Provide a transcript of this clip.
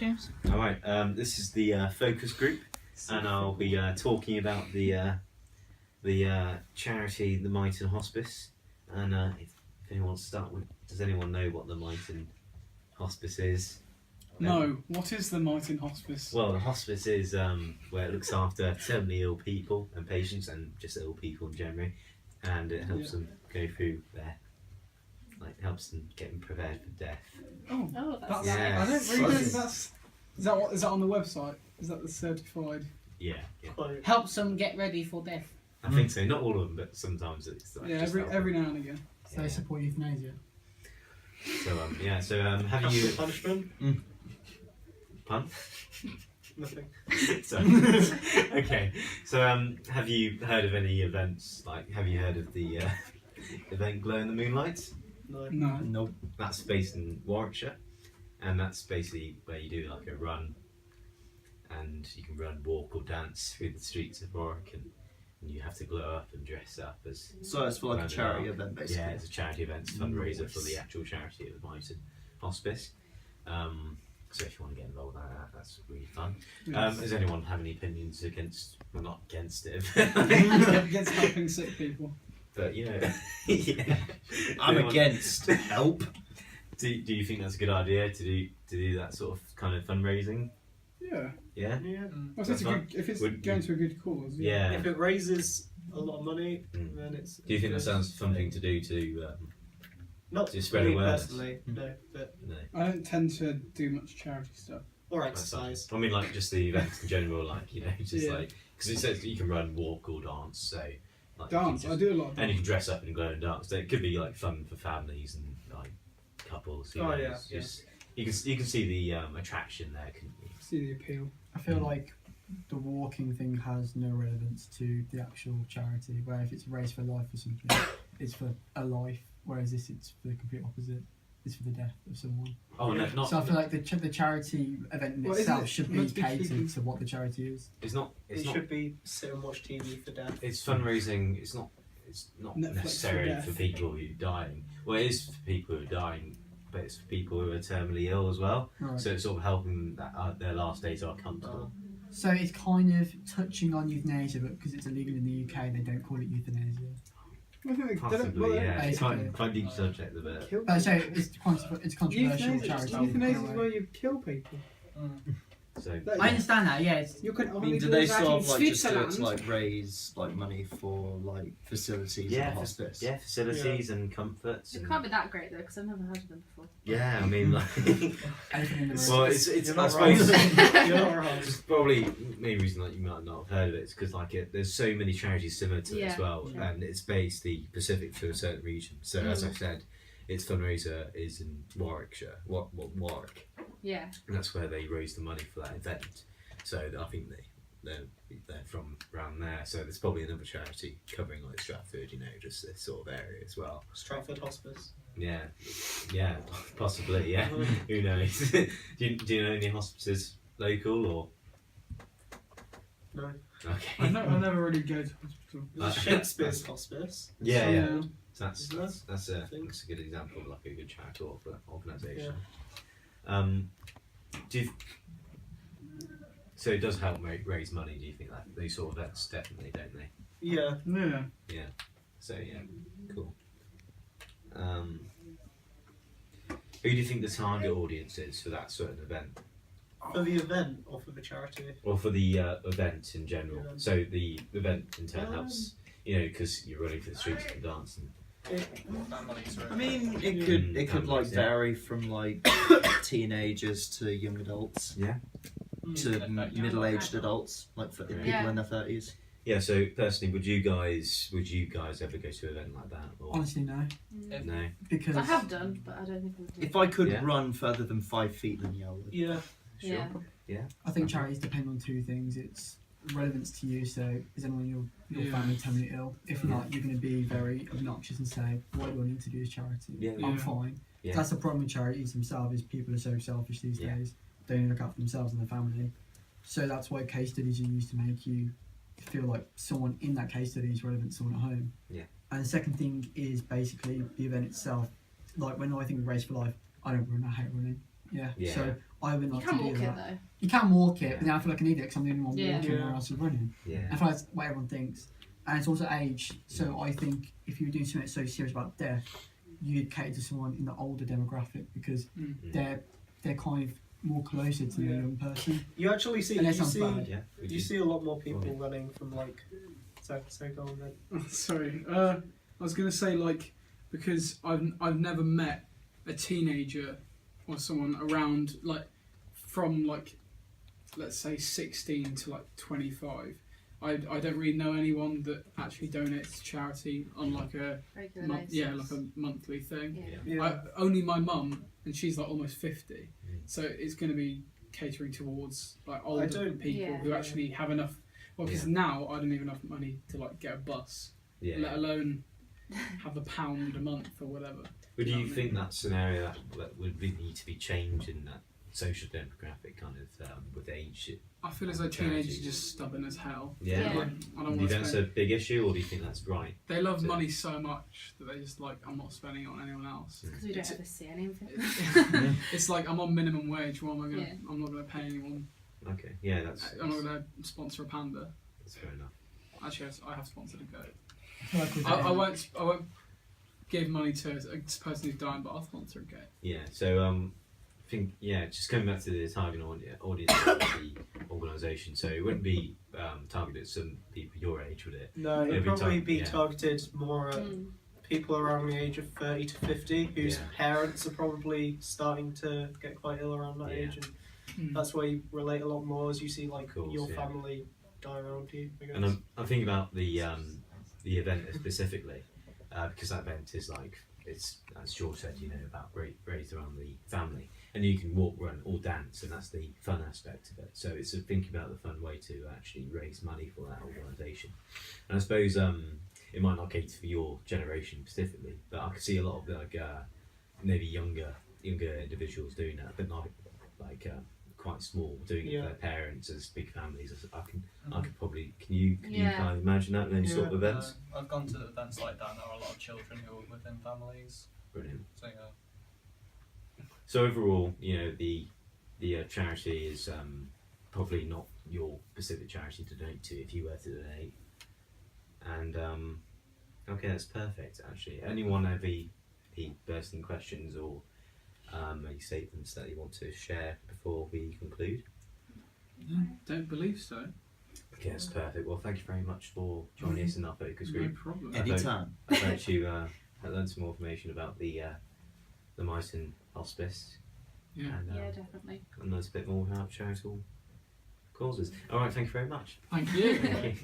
James? All right. This is the focus group, and I'll be talking about the charity, the Myton Hospice. And if anyone wants to start with, does anyone know what the Myton Hospice is? No. What is the Myton Hospice? Well, the hospice is where it looks after terminally ill people and patients, and just ill people in general, and it helps them go through their, helps them get them prepared for death. Oh, That's Yeah. I don't really think Yes. that's. Is that on the website? Is that the certified? Yeah, yeah. helps them get ready for death. I think so. Not all of them, but sometimes it's like Yeah, just help every them. now and again. So they support euthanasia. So have you punishment? pun? Nothing. So, okay. So have you heard of any events? Have you heard of the event Glow in the Moonlight? No. No. Nope. That's based in Warwickshire, and that's basically where you do like a run, and you can run, walk, or dance through the streets of Warwick, and you have to glow up and dress up as. So it's for like a Round charity up. event, basically. Yeah, it's a charity event, it's a fundraiser for Nice. the actual charity of the Myton Hospice. So if you want to get involved in that, that's really fun. Yes. Does anyone have any opinions against? Well, not against it, Against helping sick people. but you know, yeah. I'm Anyone- against help. Do you think that's a good idea to do that sort of kind of fundraising? Yeah. Yeah. Yeah. Well, That's fine. if it's Would going you- to a good cause. Yeah. If it raises a lot of money, Mm. then it's. Do you think that sounds fun thing to do to? Not to spread for me awareness? personally, no, but No. I don't tend to do much charity stuff. or That's fine. exercise. I mean, just the events in general, just Yeah. because it says that you can run, walk, or dance. So you Dance. can I do a lot of and you dance. can dress up and go and dance. So it could be fun for families and couples. Oh, know, yeah, it's just, you can see the attraction there, couldn't you? See the appeal. I feel like the walking thing has no relevance to the actual charity, where if it's a race for life or something, it's for a life, whereas this it's for the complete opposite. It's for the death of someone. Oh no, not So I feel like the charity event in Well, isn't itself it should be meant to be catered keeping- to what the charity is. it's not. It's It not. should be sit and watch TV for death. It's fundraising. It's not. It's not Netflix for necessarily death. for people who are dying. Well, it is for people who are dying, but it's for people who are terminally ill as well. Right. So it's sort of helping that their last days are comfortable. So it's kind of touching on euthanasia, but because it's illegal in the UK, they don't call it euthanasia. I think they don't. Possibly, Well, yeah. It's basically. quite deep subject, but Kill So it's controversial charity. Euthanasia is where you kill people. so. I understand that, yeah. You can I only mean, do do they that sort in of just do it to Switzerland. raise money for facilities Yeah, and hospice? Yeah, facilities and comforts. It And, can't be that great though, because I've never heard of them before. yeah, I mean, Anything in the well, room. it's You're I not wrong. suppose You're not wrong. it's probably the main reason that you might not have heard of it is because there's so many charities similar to it as Yeah, well, sure. and it's based the Pacific to a certain region. So as I said, its fundraiser is in Warwickshire, Warwick, Yeah. and that's where they raise the money for that event. So I think they're from around there. So there's probably another charity covering Stratford, just this sort of area as well. Stratford Hospice. Yeah, possibly. Yeah, who knows? do you know any hospices local or? No. Okay. I never really go to hospital. There's Shakespeare's Hospice. Yeah, yeah. So, So that's Isn't it? that's a think. that's a good example of a good charity organisation. Yeah. Do you, so it does help raise money. Do you think that these sort of events definitely, don't they? Yeah. Yeah. So yeah, cool. Who do you think the target audience is for that certain event, For the event or for the charity? or for the event in general? Yeah. So the event in turn Um, helps, because you're running for the streets and dancing. I mean, it could Yeah. vary from teenagers to young adults Yeah. to middle-aged adults, for people Yeah. in their 30s. Yeah. So personally, would you guys ever go to an event like that? Or Honestly, no, no? because I have done, but I don't think I would do. If I could Yeah. run further than 5 feet, then yeah, I would. Yeah. Sure. Yeah. I think charities depend on two things. It's relevance to you, so is anyone in your Yeah. family terminally ill? If not, you're going to be very obnoxious and say, what do I need to do as charity? Yeah. I'm Yeah. fine. Yeah. That's the problem with charities themselves, is people are so selfish these Yeah. days. They only look out for themselves and their family. So that's why case studies are used to make you feel like someone in that case study is relevant to someone at home. Yeah. And the second thing is basically the event itself. Like when I think of Race for Life, I don't run, I hate running. Yeah. Yeah. So I would You like can to do walk that. it though. You can walk it, but then I feel like an idiot because I'm the only one Yeah. walking Yeah. or else I'm running. Yeah. I feel like that's what everyone thinks. And it's also age. So I think if you were doing something so serious about death, you'd cater to someone in the older demographic because Mm. they're kind of more closer to the Yeah. young person. You actually see And that you sounds see bad. Yeah. Would you see a lot more people running from like. So go on then. Sorry. I was gonna say like because I've never met a teenager or someone around like from like let's say 16 to like 25. I don't really know anyone that actually donates to charity on like a Regular basis. like a monthly thing. Yeah. Yeah. Only my mum, and she's like almost 50, Mm. so it's going to be catering towards like older don't- people Yeah. who actually have enough. Well, because Yeah. now I don't even have enough money to like get a bus, Yeah. let alone have £1 a month or whatever. Would You know you what I think mean? that scenario that would really need to be changed in that social demographic kind of with age? I feel as though teenagers are just stubborn as hell. Yeah. Yeah. Like, I don't Do you want think to that's spend. a big issue, or do you think that's right? They love So- money so much that they just like I'm not spending it on anyone else. Because we don't ever see anything. It's like I'm on minimum wage. What am I gonna? Yeah. I'm not gonna pay anyone. Okay. Yeah, that's I'm not gonna sponsor a panda. that's fair enough. Actually, I have sponsored a goat. I feel like with I won't give money to a person who's dying, but I'll sponsor a goat. Yeah. So I think just coming back to the target audience of the organisation. So it wouldn't be targeted at some people your age, would it? No, it'd Every probably time, be yeah. targeted more at Mm. people around the age of 30 to 50 whose Yeah. parents are probably starting to get quite ill around that Yeah. age, and that's where you relate a lot more as you see like Of course, your yeah. family die around you. I guess. And I'm thinking about the event specifically because that event is like it's as George said, about raised around the family, and you can walk, run, or dance, and that's the fun aspect of it. So it's thinking about the fun way to actually raise money for that organisation. And I suppose it might not cater for your generation specifically, but I could see a lot of like maybe younger individuals doing that, but not like quite small, doing it Yeah. for their parents as big families. I could probably. Can you Yeah. kind of imagine that in any sort of Yeah. events? I've gone to events like that, and there are a lot of children who are within families. Brilliant. So yeah. So overall, the charity is probably not your specific charity to donate to if you were to donate. And okay, that's perfect. Actually, anyone have any bursting questions or any statements that you want to share before we conclude? Don't believe so. Okay, that's perfect. Well, thank you very much for joining us in our focus No group. problem. Anytime. I hope you learned some more information about the Myton Hospice Yeah. and Yeah, definitely. learned a bit more about charitable causes. All right, thank you very much. Thank you. Thank you.